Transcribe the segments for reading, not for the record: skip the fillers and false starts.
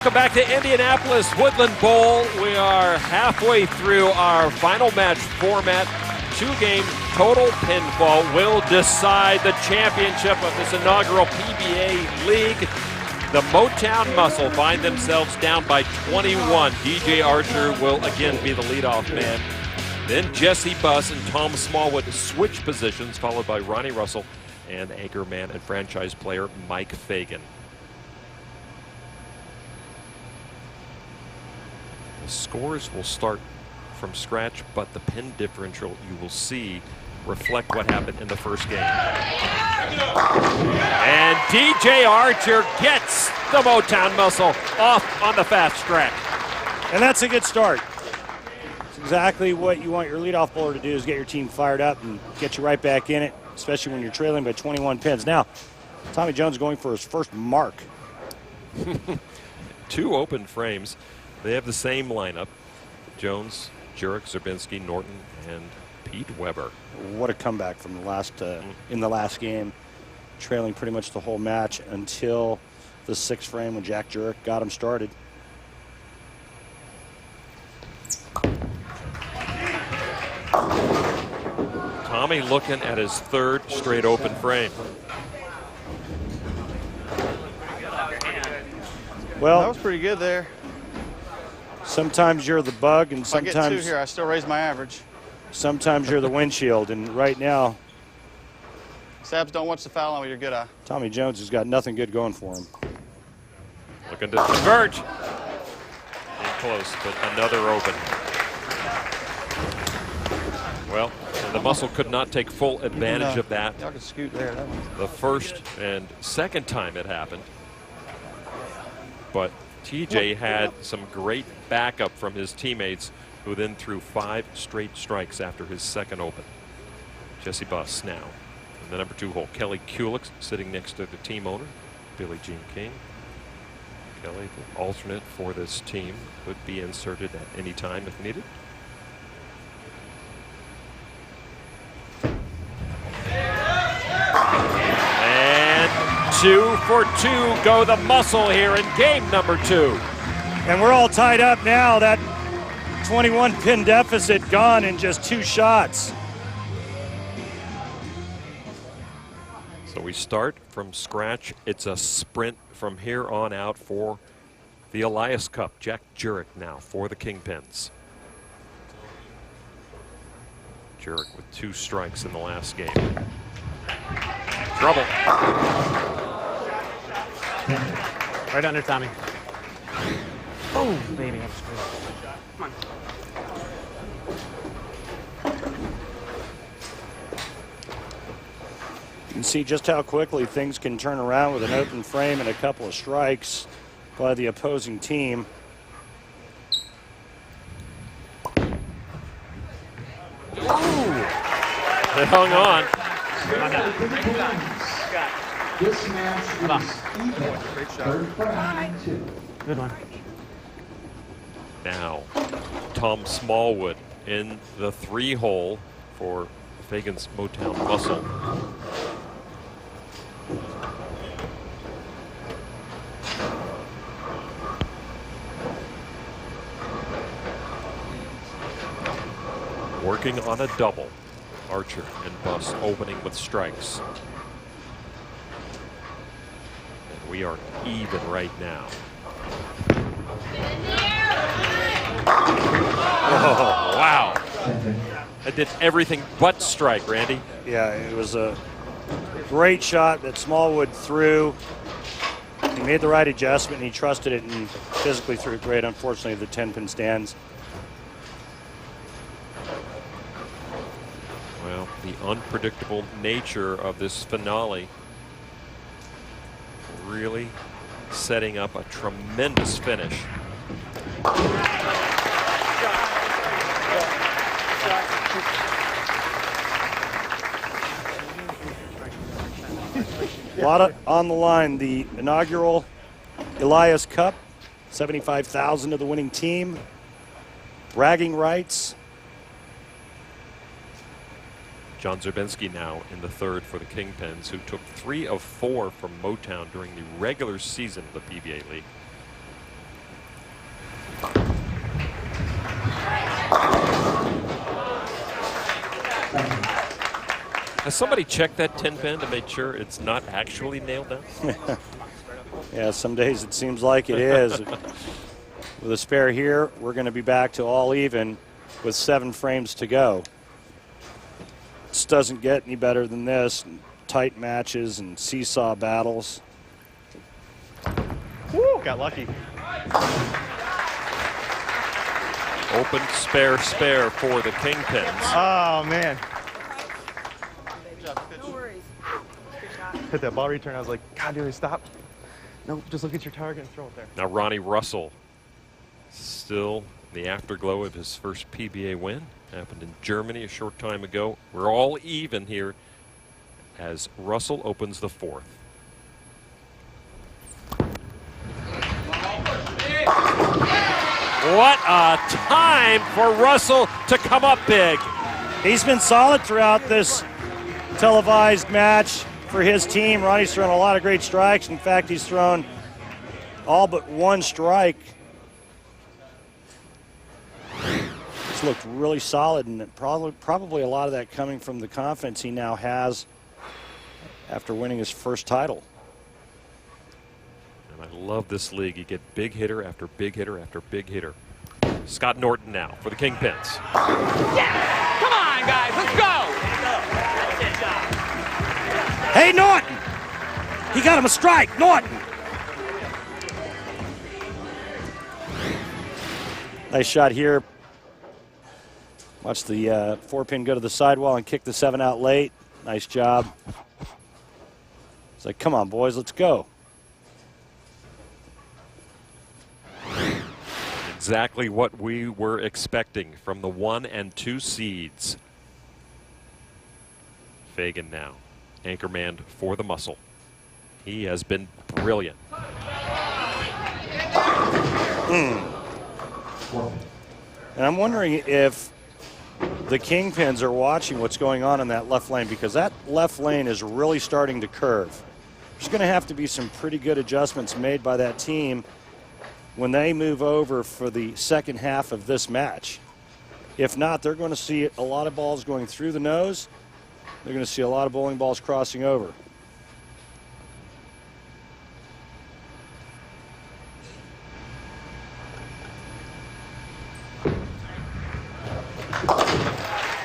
Welcome back to Indianapolis Woodland Bowl. We are halfway through our final match format. 2-game total pinfall will decide the championship of this inaugural PBA league. The Motown Muscle find themselves down by 21. DJ Archer will again be the leadoff man. Then Jesse Buss and Tom Smallwood switch positions, followed by Ronnie Russell and anchor man and franchise player Mike Fagan. Scores will start from scratch, but the pin differential you will see reflect what happened in the first game. And DJ Archer gets the Motown Muscle off on the fast track. And that's a good start. It's exactly what you want your leadoff bowler to do, is get your team fired up and get you right back in it, especially when you're trailing by 21 pins. Now, Tommy Jones going for his first mark. 2 open frames. They have the same lineup: Jones, Jurek, Zerbinski, Norton, and Pete Weber. What a comeback from the last in the last game, trailing pretty much the whole match until the 6th frame when Jack Jurek got him started. Tommy looking at his 3rd straight open frame. Well, that was pretty good there. Sometimes you're the bug, and If I get 2 here, I still raise my average. Sometimes you're the windshield, and right now, Sabs, don't watch the foul line with your good eye. Tommy Jones has got nothing good going for him. Looking to converge. In close, but another open. Well, and the Muscle could not take full advantage of that. Y'all can scoot there. That one. The first and second time it happened. But TJ had some great backup from his teammates, who then threw 5 straight strikes after his second open. Jesse Buss now in the number 2 hole. Kelly Kulik sitting next to the team owner, Billie Jean King. Kelly, the alternate for this team, could be inserted at any time if needed. And 2 for 2 go the Muscle here in game number 2. And we're all tied up now. That 21 pin deficit gone in just 2 shots. So we start from scratch. It's a sprint from here on out for the Elias Cup. Jack Jurek now for the Kingpins. Jurek with 2 strikes in the last game. Trouble. Right under Tommy. Oh, baby, I'm screwed. Come on. You can see just how quickly things can turn around with an open frame and a couple of strikes by the opposing team. It hung on. This match is even. Great shot. Third frame, 2. Good one. Now, Tom Smallwood in the 3 hole for Fagan's Motown Muscle. Working on a double. Archer and Buss opening with strikes. And we are even right now. Oh, wow. That did everything but strike, Randy. Yeah, it was a great shot that Smallwood threw. He made the right adjustment, and he trusted it, and physically threw it great. Unfortunately, the 10-pin stands. Well, the unpredictable nature of this finale really setting up a tremendous finish. A lot on the line. The inaugural Elias Cup, $75,000 to the winning team, bragging rights. John Zerbinski now in the 3rd for the Kingpins, who took 3 of 4 from Motown during the regular season of the PBA League. Has somebody checked that 10 pin to make sure it's not actually nailed down? Yeah, some days it seems like it is. With a spare here, we're going to be back to all even with 7 frames to go. This doesn't get any better than this. Tight matches and seesaw battles. Woo, got lucky. Open spare for the Kingpins. Oh, man. Good job, Fitch. Hit that ball return. I was like, God, do I stop? Nope, just look at your target and throw it there. Now Ronnie Russell, still the afterglow of his first PBA win. Happened in Germany a short time ago. We're all even here as Russell opens the 4th. What a time for Russell to come up big. He's been solid throughout this televised match for his team. Ronnie's thrown a lot of great strikes. In fact, he's thrown all but 1 strike. He's looked really solid, and probably a lot of that coming from the confidence he now has after winning his first title. And I love this league. You get big hitter after big hitter after big hitter. Scott Norton now for the Kingpins. Yeah! Come on, guys, let's go! Hey, Norton! He got him a strike, Norton! Nice shot here. Watch the 4-pin go to the sidewall and kick the 7 out late. Nice job. It's like, come on, boys, let's go. Exactly what we were expecting from the 1 and 2 seeds. Fagan now, anchorman for the Muscle. He has been brilliant. And I'm wondering if the Kingpins are watching what's going on in that left lane, because that left lane is really starting to curve. There's going to have to be some pretty good adjustments made by that team when they move over for the second half of this match. If not, they're going to see a lot of balls going through the nose. They're going to see a lot of bowling balls crossing over.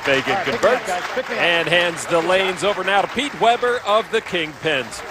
Fagan converts and hands the lanes over now to Pete Weber of the Kingpins.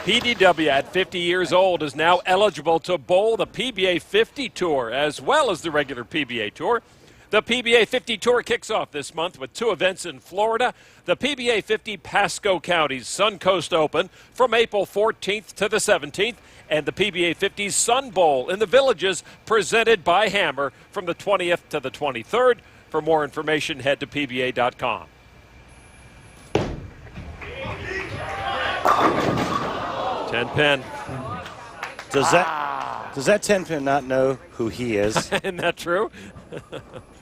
PDW at 50 years old is now eligible to bowl the PBA 50 Tour as well as the regular PBA Tour. The PBA 50 Tour kicks off this month with 2 events in Florida. The PBA 50 Pasco County's Suncoast Open from April 14th to the 17th, and the PBA 50 Sun Bowl in the Villages presented by Hammer from the 20th to the 23rd. For more information, head to pba.com. Ten pin. Does that 10-pin not know who he is? Isn't that true?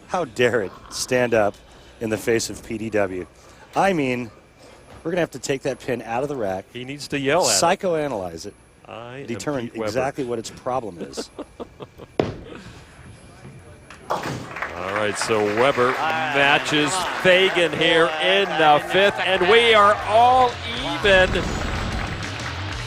How dare it stand up in the face of PDW? I mean, we're going to have to take that pin out of the rack. He needs to yell at it. Psychoanalyze it. Determine exactly what its problem is. All right, so Weber matches Fagan here in the 5th, and we are all even.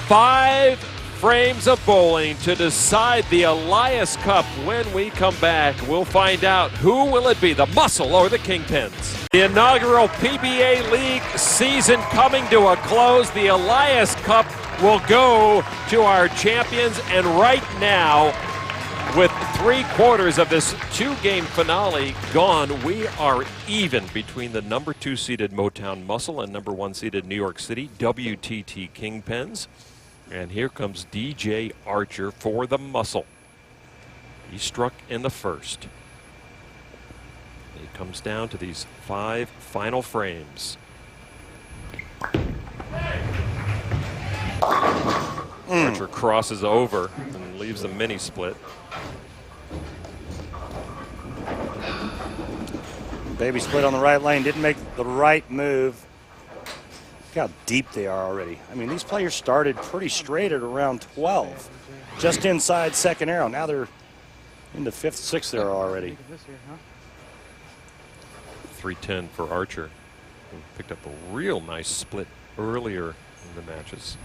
5 frames of bowling to decide the Elias Cup. When we come back, we'll find out who will it be, the Muscle or the Kingpins. The inaugural PBA League season coming to a close. The Elias Cup will go to our champions, and right now, with 3/4 of this 2-game finale gone, we are even between the number 2 seeded Motown Muscle and number 1 seeded New York City WTT Kingpins. And here comes DJ Archer for the Muscle. He struck in the 1st. It comes down to these 5 final frames. Archer crosses over and leaves a mini split. Baby split on the right lane, didn't make the right move. Look how deep they are already. I mean, these players started pretty straight at around 12, just inside second arrow. Now they're into 5th, 6th arrow already. 310 for Archer. Picked up a real nice split earlier in the matches.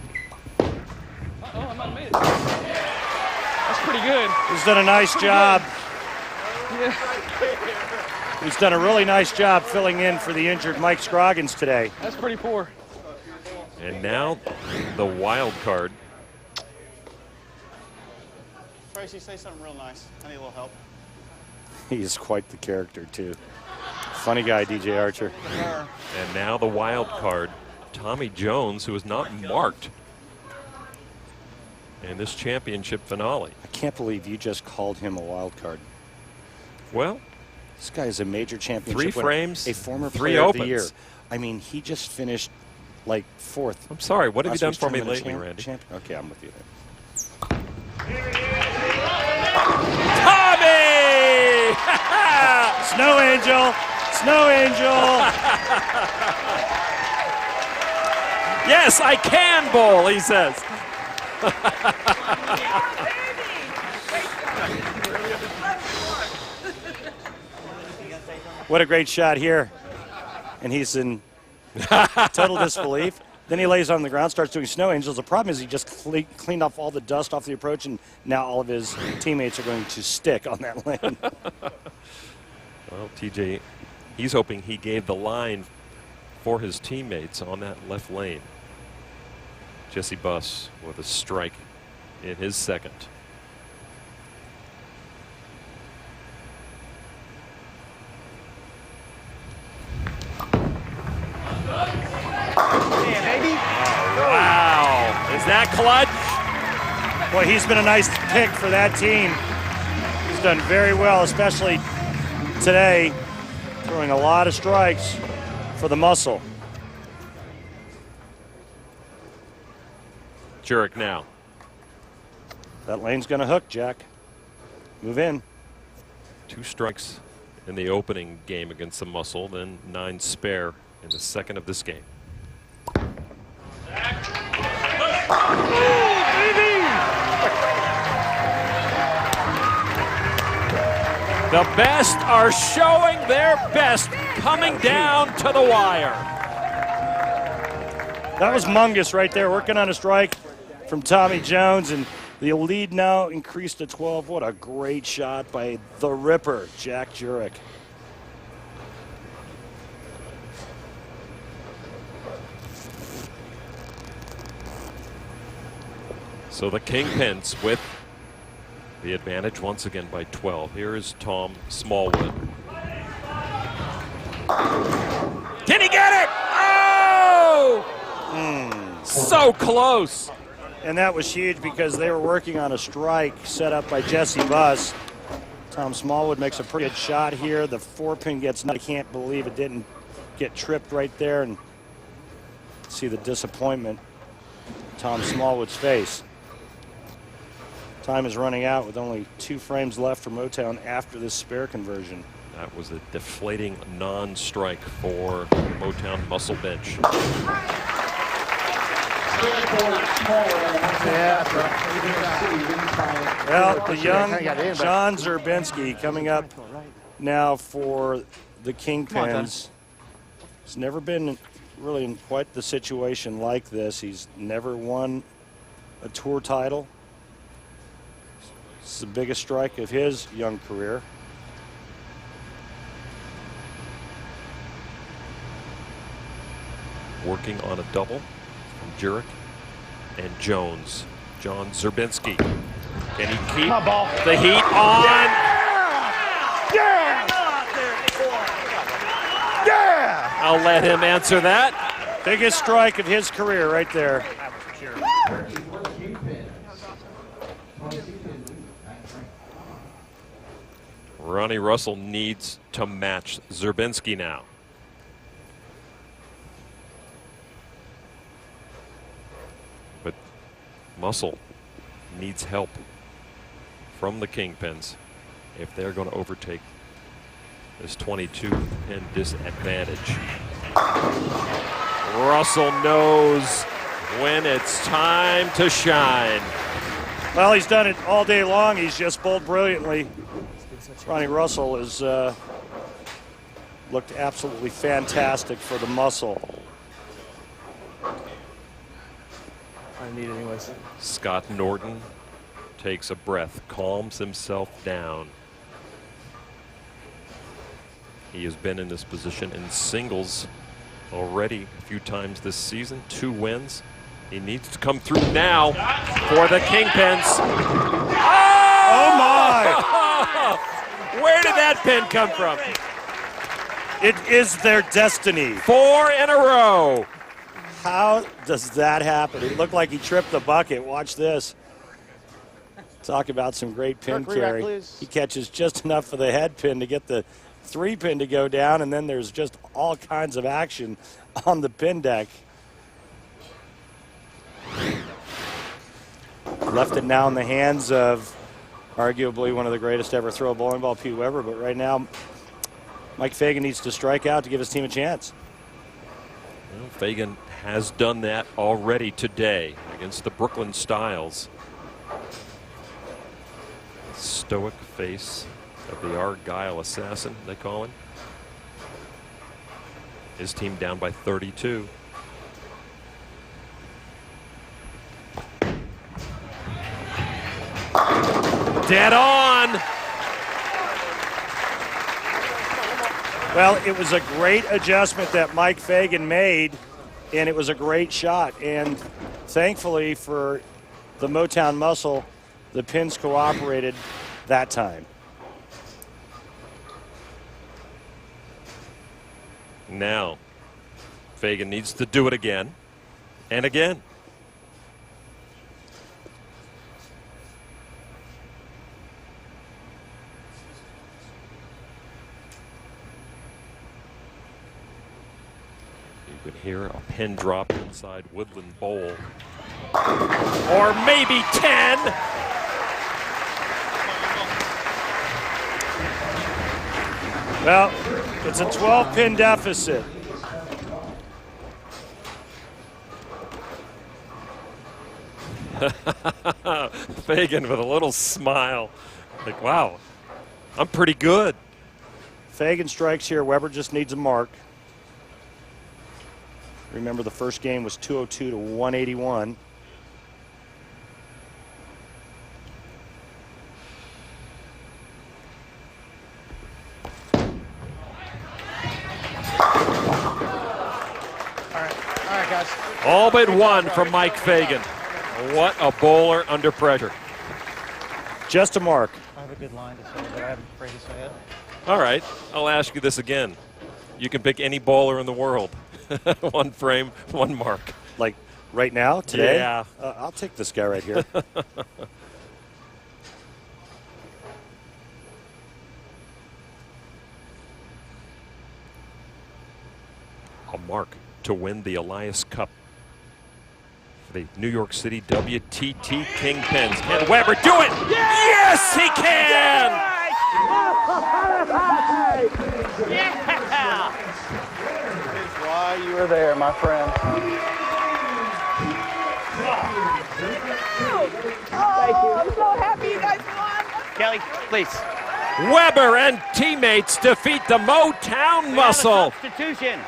Uh-oh, I might have made it. That's pretty good. He's done a nice job. Yeah. He's done a really nice job filling in for the injured Mike Scroggins today. That's pretty poor. And now the wild card. Tracy, say something real nice. I need a little help. He's quite the character, too. Funny guy, DJ Archer. And now the wild card, Tommy Jones, who is not marked in this championship finale. I can't believe you just called him a wild card. Well, this guy is a major championship 3 winner, frames, a former 3 player opens. of the year. I mean, he just finished like 4th. I'm sorry, what have you done Last for me week's lately, tournament Randy? Okay, I'm with you then. Tommy! Snow Angel! Snow Angel! Yes, I can bowl, he says. What a great shot here. And he's in total disbelief. Then he lays on the ground, starts doing snow angels. The problem is he just cleaned off all the dust off the approach, and now all of his teammates are going to stick on that lane. Well, TJ, he's hoping he gave the line for his teammates on that left lane. Jesse Buss with a strike in his second. Wow, is that clutch? Boy, he's been a nice pick for that team. He's done very well, especially today, throwing a lot of strikes for the muscle. Jurek now. That lane's going to hook, Jack. Move in. 2 strikes in the opening game against the Muscle, then 9 spare in the second of this game. The best are showing their best, coming down to the wire. That was Mungus right there, working on a strike from Tommy Jones, and the lead now increased to 12. What a great shot by the Ripper, Jack Jurek. So the Kingpins with the advantage once again by 12. Here is Tom Smallwood. Can he get it? Oh! So close. And that was huge because they were working on a strike set up by Jesse Buss. Tom Smallwood makes a pretty good shot here. The 4-pin gets, I can't believe it didn't get tripped right there, and see the disappointment in Tom Smallwood's face. Time is running out with only 2 frames left for Motown after this spare conversion. That was a deflating non-strike for Motown Muscle Bench. Well, the young John Zerbinski coming up now for the Kingpins. He's never been really in quite the situation like this. He's never won a tour title. This is the biggest strike of his young career. Working on a double from Jurek and Jones. John Zerbinski. Can he keep the heat on? Yeah! I'll let him answer that. Biggest strike of his career right there. Ronnie Russell needs to match Zerbinski now. But Muscle needs help from the Kingpins if they're going to overtake this 22-pin disadvantage. Russell knows when it's time to shine. Well, he's done it all day long. He's just bowled brilliantly. Ronnie Russell is looked absolutely fantastic for the muscle. I need it anyways. Scott Norton takes a breath, calms himself down. He has been in this position in singles already a few times this season, 2 wins. He needs to come through now for the Kingpins. Oh my! Where did that pin come from? It is their destiny. 4 in a row. How does that happen? It looked like he tripped the bucket. Watch this. Talk about some great pin Kirk, reback, carry. please. He catches just enough of the head pin to get the 3 pin to go down, and then there's just all kinds of action on the pin deck. Left it now in the hands of arguably one of the greatest ever throw a bowling ball, Pete Weber, but right now Mike Fagan needs to strike out to give his team a chance. Well, Fagan has done that already today against the Brooklyn Styles. Stoic face of the Argyle assassin, they call him. His team down by 32. Dead on. Well, it was a great adjustment that Mike Fagan made, and it was a great shot. And thankfully for the Motown Muscle, the pins cooperated that time. Now, Fagan needs to do it again and again. You can hear a pin drop inside Woodland Bowl. Or maybe 10. Well, it's a 12-pin deficit. Fagan with a little smile. Like, wow, I'm pretty good. Fagan strikes here. Weber just needs a mark. Remember, the first game was 202 to 181. All right, guys. All but one from Mike Fagan. What a bowler under pressure. Just a mark. I have a good line to say, but I'm afraid to say it. All right, I'll ask you this again. You can pick any bowler in the world. 1 frame, 1 mark. Like right now, today? Yeah. I'll take this guy right here. A mark to win the Elias Cup for the New York City WTT Kingpins. Can Weber do it? Yes, he can! This is why you were there, my friend. Oh, I'm so happy you guys won. Kelly, please. Weber and teammates defeat the Motown Muscle. Substitution.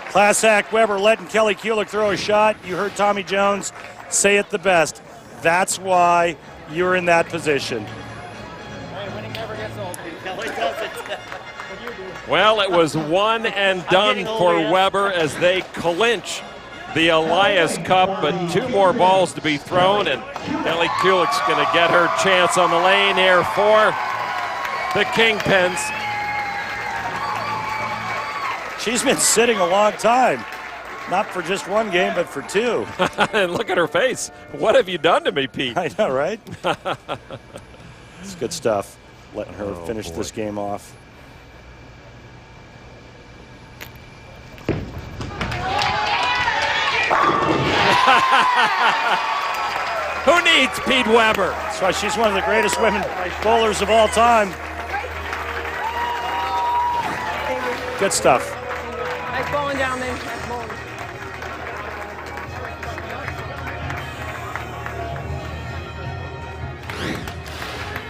Class act Weber letting Kelly Kulick throw a shot. You heard Tommy Jones say it the best. That's why you're in that position. Hey, winning never gets old. Kelly does it. Well, it was one and done for Weber as they clinch the Elias Cup, but 2 more balls to be thrown, and Kelly Kulick's going to get her chance on the lane here for the Kingpins. She's been sitting a long time. Not for just 1 game, but for 2. And look at her face. What have you done to me, Pete? I know, right? It's good stuff. Letting her Oh, finish boy. this game off. Who needs Pete Weber? That's why she's one of the greatest women bowlers of all time. Good stuff. Nice bowling down there. Nice bowling.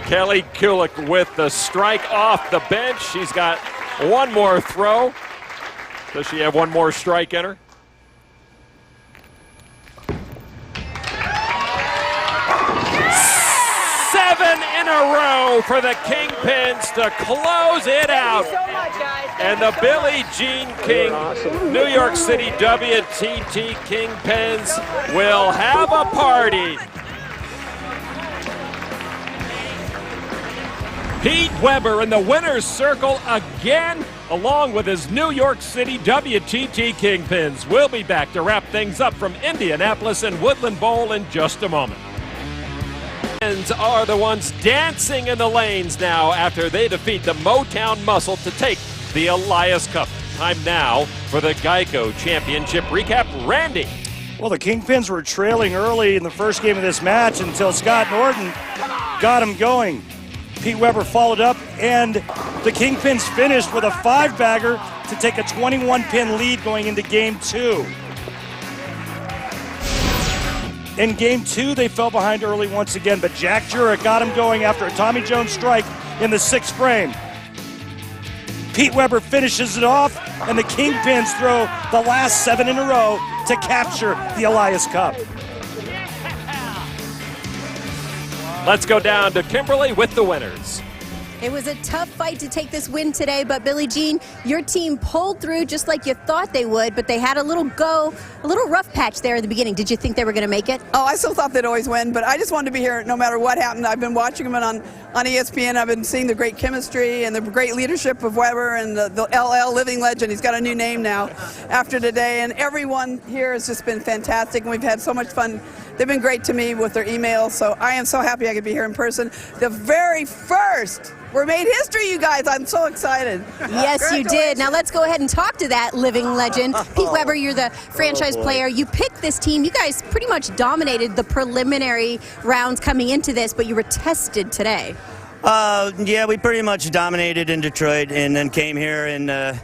Kelly Kulick with the strike off the bench. She's got One more throw. Does she have one more strike in her? Seven in a row for the Kingpins to close it out. Thank you so much, guys. And the Billie Jean King New York City WTT Kingpins will have a party. Pete Weber in the winner's circle again, along with his New York City WTT Kingpins. We'll be back to wrap things up from Indianapolis and Woodland Bowl in just a moment. Are the ones dancing in the lanes now after they defeat the Motown Muscle to take the Elias Cup. Time now for the Geico Championship recap. Randy. Well, the Kingpins were trailing early in the first game of this match until Scott Norton got them going. Pete Weber followed up, and the Kingpins finished with a 5-bagger to take a 21-pin lead going into Game 2. In Game 2, they fell behind early once again, but Jack Jurek got him going after a Tommy Jones strike in the 6th frame. Pete Weber finishes it off, and the Kingpins throw the last 7 in a row to capture the Elias Cup. Let's go down to Kimberly with the winners. It was a tough fight to take this win today, but Billie Jean, your team pulled through just like you thought they would, but they had a little rough patch there at the beginning. Did you think they were going to make it? Oh, I still thought they'd always win, but I just wanted to be here no matter what happened. I've been watching them on ESPN. I've been seeing the great chemistry and the great leadership of Weber and the LL living legend. He's got a new name now after today, and everyone here has just been fantastic, and we've had so much fun. They've been great to me with their emails, so I am so happy I could be here in person. The very first. We made history, you guys. I'm so excited. Yes, you did. Now let's go ahead and talk to that living legend. Pete Weber, you're the franchise player. You picked this team. You guys pretty much dominated the preliminary rounds coming into this, but you were tested today. Yeah, we pretty much dominated in Detroit and then came here, and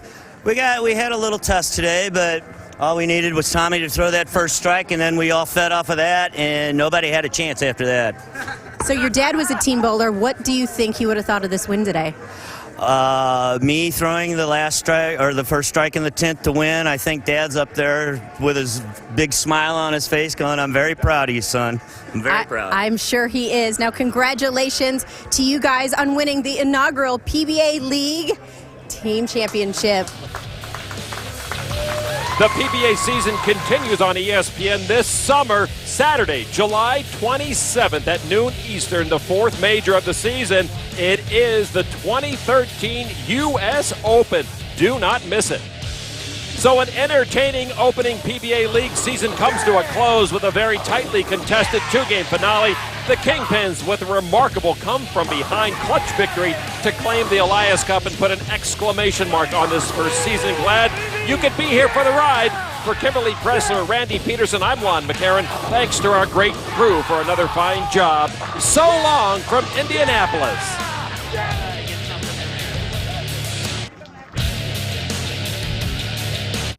we had a little test today, but all we needed was Tommy to throw that first strike, and then we all fed off of that, and nobody had a chance after that. So your dad was a team bowler. What do you think he would have thought of this win today? Me throwing the last strike or the first strike in the 10th to win. I think Dad's up there with his big smile on his face going, I'm very proud of you, son. I'm very proud. I'm sure he is. Now, congratulations to you guys on winning the inaugural PBA League Team Championship. The PBA season continues on ESPN this summer, Saturday, July 27th at noon Eastern, the 4th major of the season. It is the 2013 U.S. Open. Do not miss it. So an entertaining opening PBA League season comes to a close with a very tightly contested 2-game finale. The Kingpins with a remarkable come-from-behind clutch victory to claim the Elias Cup and put an exclamation mark on this first season. Glad you could be here for the ride. For Kimberly Pressler, Randy Peterson, I'm Lon McCarron. Thanks to our great crew for another fine job. So long from Indianapolis.